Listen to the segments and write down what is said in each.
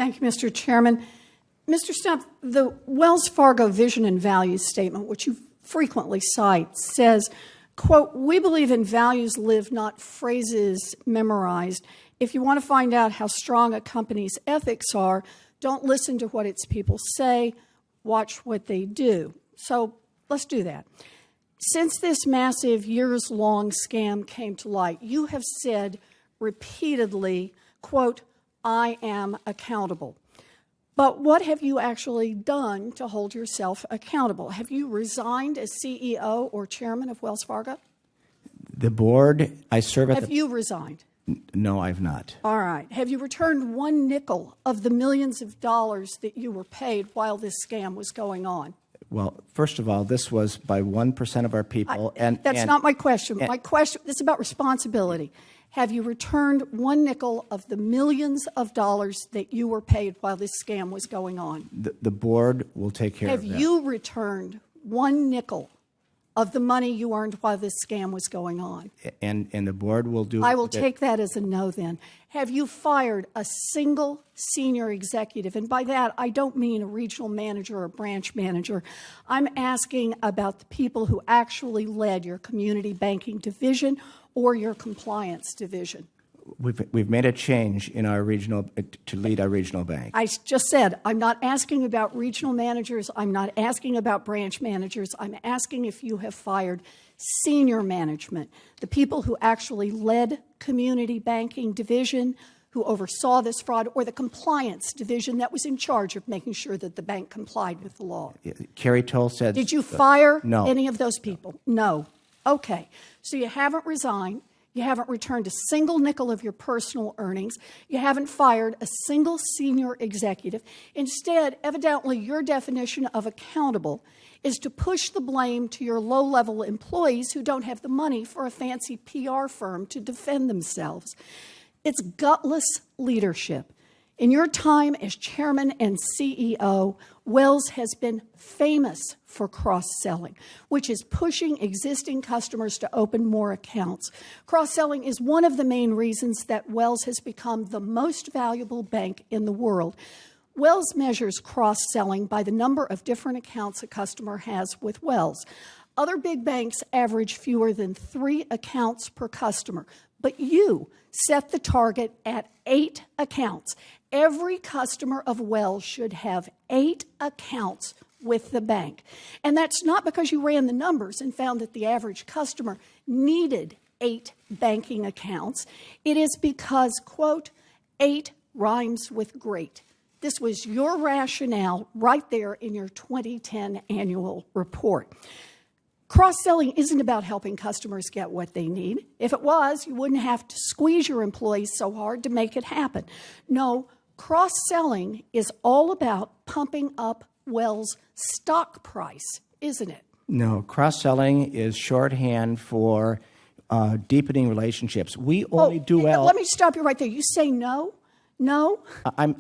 Thank you, Mr. Chairman. Mr. Stumpf, the Wells Fargo Vision and Values Statement, which you frequently cite, says, quote, "We believe in values lived, not phrases memorized. If you want to find out how strong a company's ethics are, don't listen to what its people say, watch what they do." So let's do that. Since this massive years-long scam came to light, you have said repeatedly, quote, "I am accountable." But what have you actually done to hold yourself accountable? Have you resigned as CEO or chairman of Wells Fargo? The board, I serve at Have you resigned? No, I've not. All right. Have you returned one nickel of the millions of dollars that you were paid while this scam was going on? Well, first of all, this was by 1% of our people. That's not my question. My question is about responsibility. Have you returned one nickel of the millions of dollars that you were paid while this scam was going on? The board will take care of that. Have you returned one nickel of the money you earned while this scam was going on? And the board will do... I will take that as a no then. Have you fired a single senior executive? And by that, I don't mean a regional manager or a branch manager. I'm asking about the people who actually led your community banking division or your compliance division. We've made a change in our regional to lead our regional bank. I just said, I'm not asking about regional managers. I'm not asking about branch managers. I'm asking if you have fired senior management, the people who actually led community banking division, who oversaw this fraud, or the compliance division that was in charge of making sure that the bank complied with the law. Carrie Toll said... Did you fire no. any of those people? No. Okay. So you haven't resigned. You haven't returned a single nickel of your personal earnings. You haven't fired a single senior executive. Instead, evidently, your definition of accountable is to push the blame to your low-level employees who don't have the money for a fancy PR firm to defend themselves. It's gutless leadership. In your time as chairman and CEO, Wells has been famous for cross-selling, which is pushing existing customers to open more accounts. Cross-selling is one of the main reasons that Wells has become the most valuable bank in the world. Wells measures cross-selling by the number of different accounts a customer has with Wells. Other big banks average fewer than 3 accounts per customer, but you set the target at 8 accounts. Every customer of Wells should have 8 accounts with the bank. And that's not because you ran the numbers and found that the average customer needed 8 banking accounts. It is because, quote, 8 rhymes with great. This was your rationale right there in your 2010 annual report. Cross-selling isn't about helping customers get what they need. If it was, you wouldn't have to squeeze your employees so hard to make it happen. No, cross-selling is all about pumping up Wells' stock price, isn't it? No, cross-selling is shorthand for deepening relationships. We only do well... Let me stop you right there. You say no? No?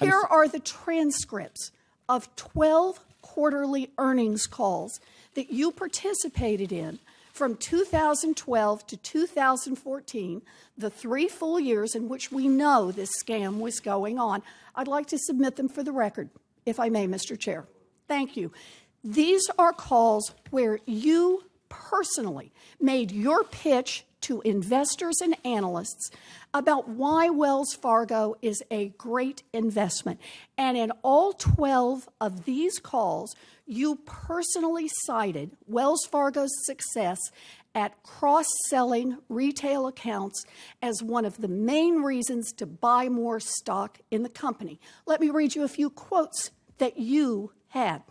Here are the transcripts of 12 quarterly earnings calls that you participated in from 2012 to 2014, the 3 full years in which we know this scam was going on. I'd like to submit them for the record, if I may, Mr. Chair. Thank you. These are calls where you personally made your pitch to investors and analysts about why Wells Fargo is a great investment. And in all 12 of these calls, you personally cited Wells Fargo's success at cross-selling retail accounts as one of the main reasons to buy more stock in the company. Let me read you a few quotes that you had.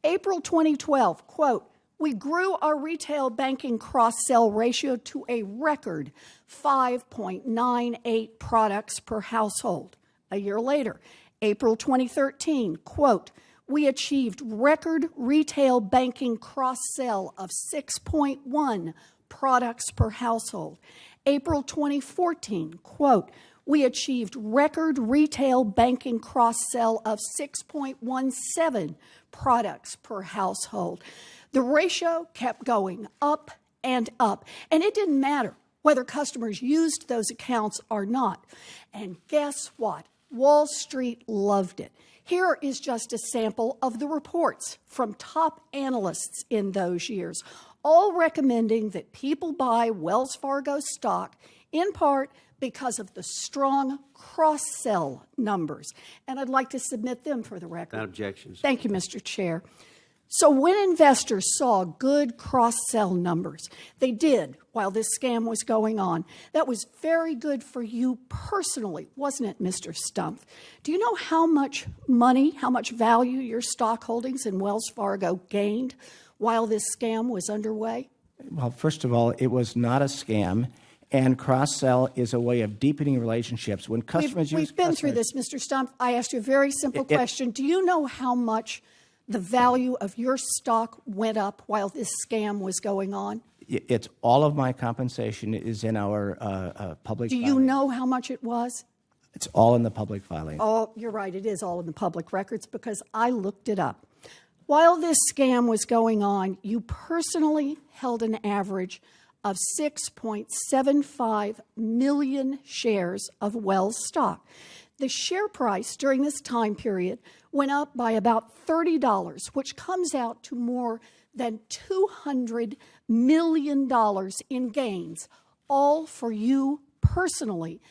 April 2012, quote, "We grew our retail banking cross-sell ratio to a record 5.98 products per household." A year later, April 2013, quote, "We achieved record retail banking cross-sell of 6.1 products per household." April 2014, quote, "We achieved record retail banking cross-sell of 6.17 products per household." The ratio kept going up and up, and it didn't matter whether customers used those accounts or not. And guess what? Wall Street loved it. Here is just a sample of the reports from top analysts in those years, all recommending that people buy Wells Fargo stock in part because of the strong cross-sell numbers. And I'd like to submit them for the record. Without objections. Thank you, Mr. Chair. So when investors saw good cross-sell numbers, they did while this scam was going on. That was very good for you personally, wasn't it, Mr. Stumpf? Do you know how much money, how much value your stock holdings in Wells Fargo gained while this scam was underway? Well, first of all, it was not a scam. And cross-sell is a way of deepening relationships. When customers We've been through this, Mr. Stumpf. I asked you a very simple question. Do you know how much the value of your stock went up while this scam was going on? It's all of my compensation is in our public Do filing. you know how much it was? It's all in the public filing. Oh, you're right. It is all in the public records because I looked it up. While this scam was going on, you personally held an average of 6.75 million shares of Wells stock. The share price during this time period went up by about $30, which comes out to more than $200 million in gains, all for you personally,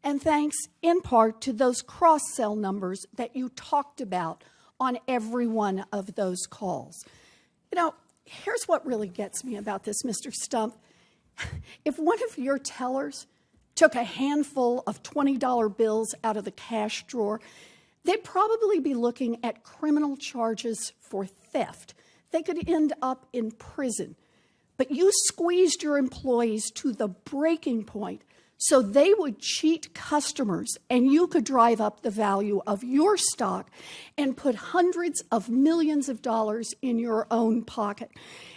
and thanks in part to those cross-sell numbers that you talked about on every one of those calls. You know, here's what really gets me about this, Mr. Stumpf. If one of your tellers took a handful of $20 bills out of the cash drawer, they'd probably be looking at criminal charges for theft. They could end up in prison. But you squeezed your employees to the breaking point so they would cheat customers and you could drive up the value of your stock and put hundreds of millions of dollars in your own pocket.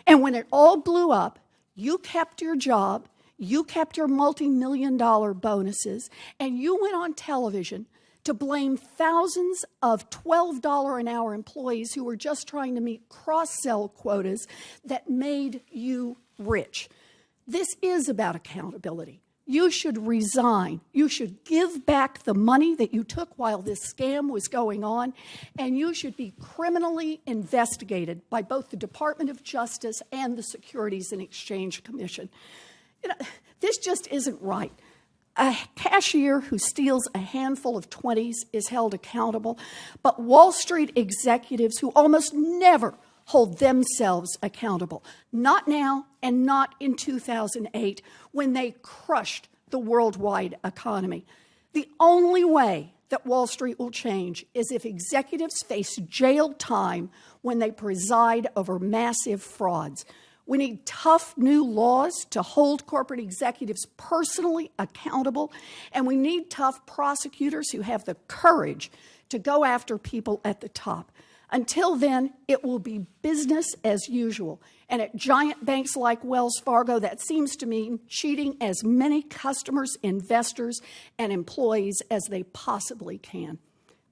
And when it all blew up, you kept your job, you kept your multi-million-dollar bonuses, and you went on television to blame thousands of $12 an hour employees who were just trying to meet cross-sell quotas that made you rich. This is about accountability. You should resign. You should give back the money that you took while this scam was going on, and you should be criminally investigated by both the Department of Justice and the Securities and Exchange Commission. You know, this just isn't right. A cashier who steals a handful of 20s is held accountable, but Wall Street executives who almost never hold themselves accountable, not now and not in 2008 when they crushed the worldwide economy. The only way that Wall Street will change is if executives face jail time when they preside over massive frauds. We need tough new laws to hold corporate executives personally accountable, and we need tough prosecutors who have the courage to go after people at the top. Until then, it will be business as usual. And at giant banks like Wells Fargo, that seems to mean cheating as many customers, investors, and employees as they possibly can.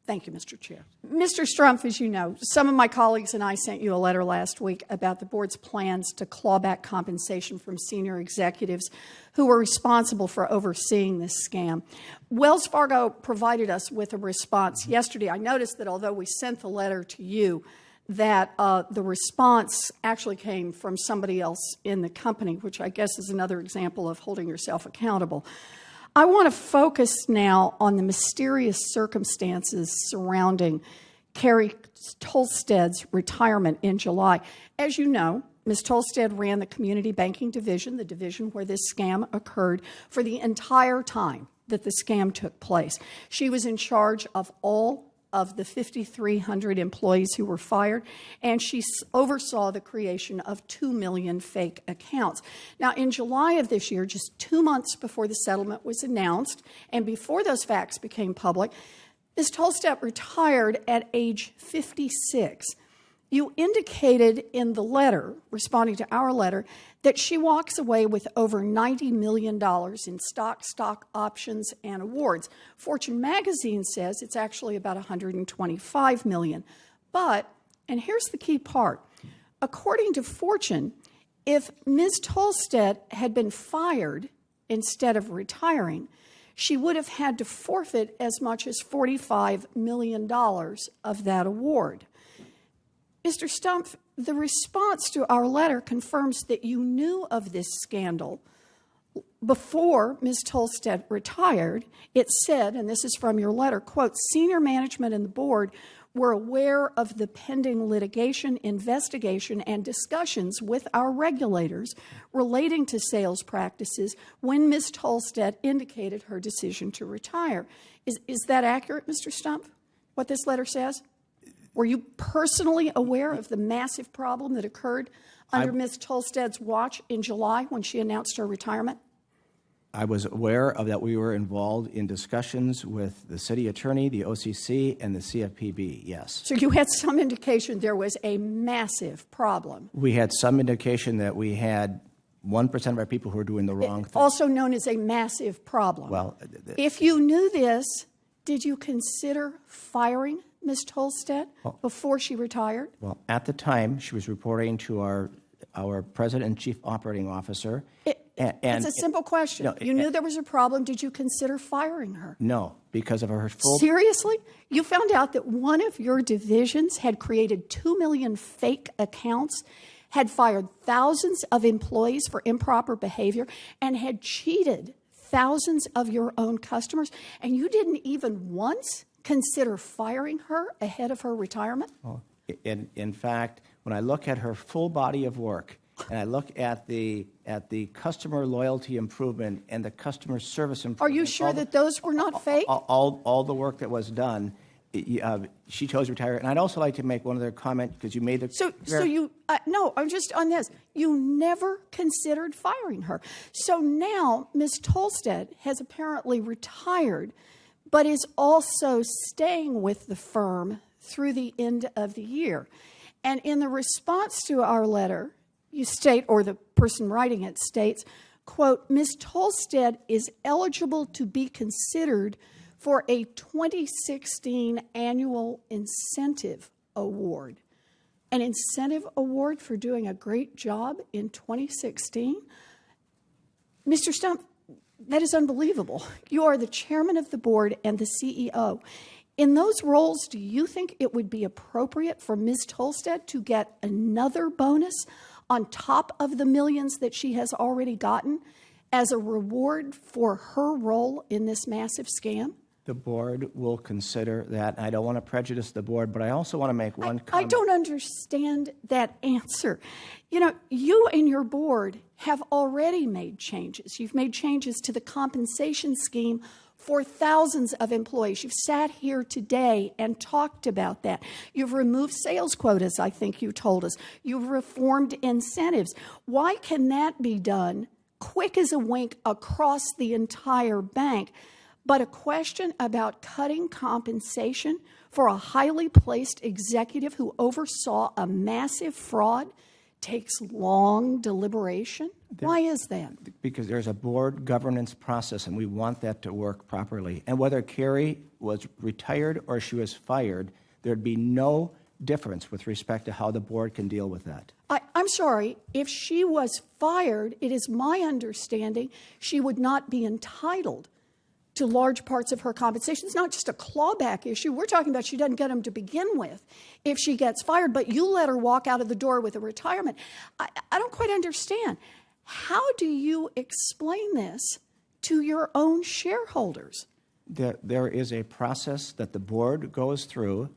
Thank you, Mr. Chair. Mr. Stumpf, as you know, some of my colleagues and I sent you a letter last week about the board's plans to claw back compensation from senior executives who were responsible for overseeing this scam. Wells Fargo provided us with a response yesterday. I noticed that although we sent the letter to you, that the response actually came from somebody else in the company, which I guess is another example of holding yourself accountable. I want to focus now on the mysterious circumstances surrounding Carrie Tolsted's retirement in July. As you know, Ms. Tolsted ran the community banking division, the division where this scam occurred, for the entire time that the scam took place. She was in charge of all of the 5,300 employees who were fired, and she oversaw the creation of 2 million fake accounts. Now, in July of this year, just 2 months before the settlement was announced, and before those facts became public, Ms. Tolsted retired at age 56. You indicated in the letter, responding to our letter, that she walks away with over $90 million in stock options, and awards. Fortune magazine says it's actually about $125 million. But, and here's the key part, according to Fortune, if Ms. Tolsted had been fired instead of retiring, she would have had to forfeit as much as $45 million of that award. Mr. Stumpf, the response to our letter confirms that you knew of this scandal before Ms. Tolstead retired. It said, and this is from your letter, quote, senior management and the board were aware of the pending litigation, investigation, and discussions with our regulators relating to sales practices when Ms. Tolstead indicated her decision to retire. Is that accurate, Mr. Stumpf, what this letter says? Were you personally aware of the massive problem that occurred under Ms. Tolstead's watch in July when she announced her retirement? I was aware of that. We were involved in discussions with the city attorney, the OCC, and the CFPB, yes. So you had some indication there was a massive problem. We had some indication that we had 1% of our people who were doing the wrong thing. Also known as a massive problem. Well, if you knew this, did you consider firing Ms. Tolstead before she retired? Well, at the time, she was reporting to our president and chief operating officer. It's a simple question. No, you knew there was a problem. Did you consider firing her? No, because of her full... Seriously? You found out that one of your divisions had created 2 million fake accounts, had fired thousands of employees for improper behavior, and had cheated thousands of your own customers, and you didn't even once consider firing her ahead of her retirement? Well, in fact, when I look at her full body of work, and I look at the customer loyalty improvement and the customer service improvement. Are you sure that those were not fake? All the work that was done, she chose to retire. And I'd also like to make one other comment because you made the... No, I'm just on this. You never considered firing her. So now Ms. Tolstead has apparently retired, but is also staying with the firm through the end of the year. And in the response to our letter, you state, or the person writing it states, quote, Ms. Tolstead is eligible to be considered for a 2016 annual incentive award. An incentive award for doing a great job in 2016? Mr. Stumpf, that is unbelievable. You are the chairman of the board and the CEO. In those roles, do you think it would be appropriate for Ms. Tolstead to get another bonus on top of the millions that she has already gotten as a reward for her role in this massive scam? The board will consider that. I don't want to prejudice the board, but I also want to make one comment. I don't understand that answer. You know, you and your board have already made changes. You've made changes to the compensation scheme for thousands of employees. You've sat here today and talked about that. You've removed sales quotas, I think you told us. You've reformed incentives. Why can that be done quick as a wink across the entire bank? But a question about cutting compensation for a highly placed executive who oversaw a massive fraud takes long deliberation? Why is that? Because there's a board governance process, and we want that to work properly. And whether Carrie was retired or she was fired, there'd be no difference with respect to how the board can deal with that. I'm sorry. If she was fired, it is my understanding she would not be entitled to large parts of her compensation. It's not just a clawback issue. We're talking about she doesn't get them to begin with if she gets fired, but you let her walk out of the door with a retirement. I don't quite understand. How do you explain this to your own shareholders? There is a process that the board goes through,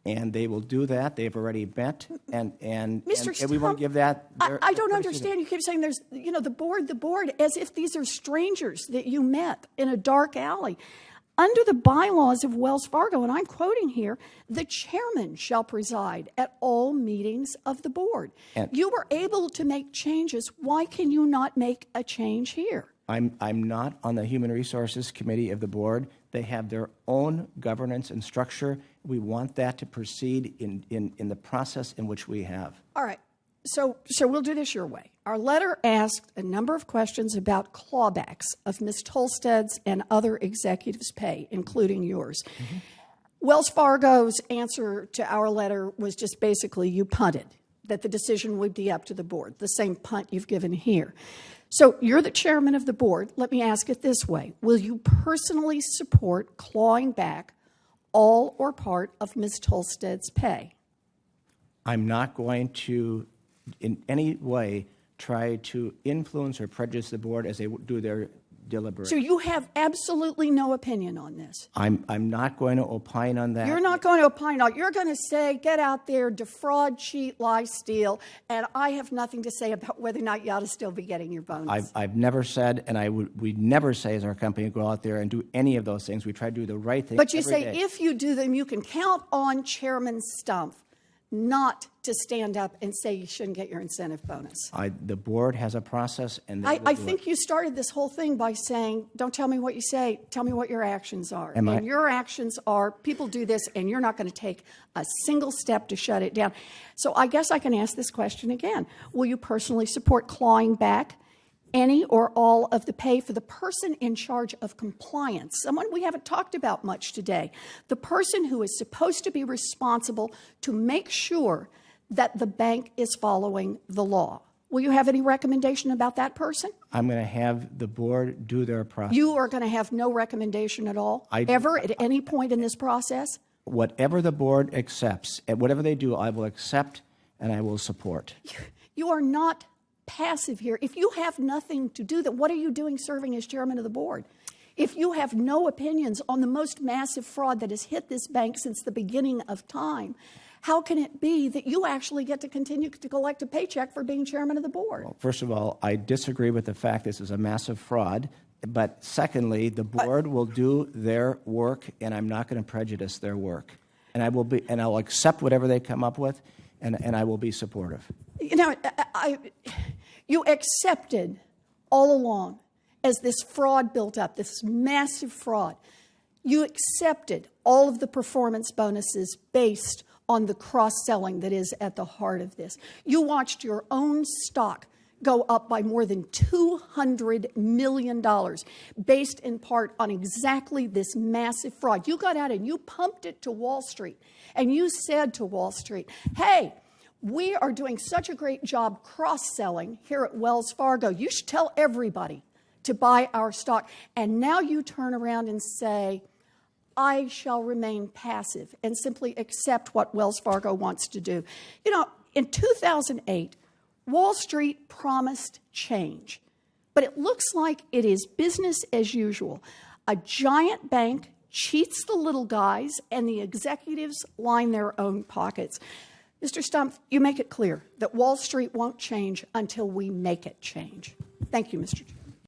and they will do that. They've already met, and we want to give that. I don't understand. You keep saying there's, the board, as if these are strangers that you met in a dark alley. Under the bylaws of Wells Fargo, and I'm quoting here, the chairman shall preside at all meetings of the board. And you were able to make changes. Why can you not make a change here? I'm not on the Human Resources Committee of the board. They have their own governance and structure. We want that to proceed in the process in which we have. All right. So we'll do this your way. Our letter asked a number of questions about clawbacks of Ms. Tolstead's and other executives' pay, including yours. Mm-hmm. Wells Fargo's answer to our letter was just basically you punted. that the decision would be up to the board, the same punt you've given here. So you're the chairman of the board. Let me ask it this way. Will you personally support clawing back all or part of Ms. Tolsted's pay? I'm not going to, in any way, try to influence or prejudice the board as they do their deliberation. So you have absolutely no opinion on this? I'm not going to opine on that. You're not going to opine on it. You're going to say, get out there, defraud, cheat, lie, steal, and I have nothing to say about whether or not you ought to still be getting your bonus. I've never said, and we'd never say as our company, go out there and do any of those things. We try to do the right thing But you every say day. if you do them, you can count on Chairman Stumpf not to stand up and say you shouldn't get your incentive bonus. The board has a process, and I think you started this whole thing by saying, don't tell me what you say, tell me what your actions are. And your actions are, people do this, and you're not going to take a single step to shut it down. So I guess I can ask this question again. Will you personally support clawing back any or all of the pay for the person in charge of compliance, someone we haven't talked about much today, the person who is supposed to be responsible to make sure that the bank is following the law? Will you have any recommendation about that person? I'm going to have the board do their process. You are going to have no recommendation at all, ever, at any point in this process? Whatever the board accepts, and whatever they do, I will accept and I will support. You are not passive here. If you have nothing to do, then what are you doing serving as chairman of the board? If you have no opinions on the most massive fraud that has hit this bank since the beginning of time, how can it be that you actually get to continue to collect a paycheck for being chairman of the board? Well, first of all, I disagree with the fact this is a massive fraud. But secondly, the board will do their work, and I'm not going to prejudice their work. And I'll accept whatever they come up with, and I will be supportive. You know, you accepted all along as this fraud built up, this massive fraud. You accepted all of the performance bonuses based on the cross-selling that is at the heart of this. You watched your own stock go up by more than $200 million based in part on exactly this massive fraud. You got out and you pumped it to Wall Street, and you said to Wall Street, hey, we are doing such a great job cross-selling here at Wells Fargo. You should tell everybody to buy our stock. And now you turn around and say, I shall remain passive and simply accept what Wells Fargo wants to do. You know, in 2008, Wall Street promised change, but it looks like it is business as usual. A giant bank cheats the little guys, and the executives line their own pockets. Mr. Stumpf, you make it clear that Wall Street won't change until we make it change. Thank you, Mr. Chair.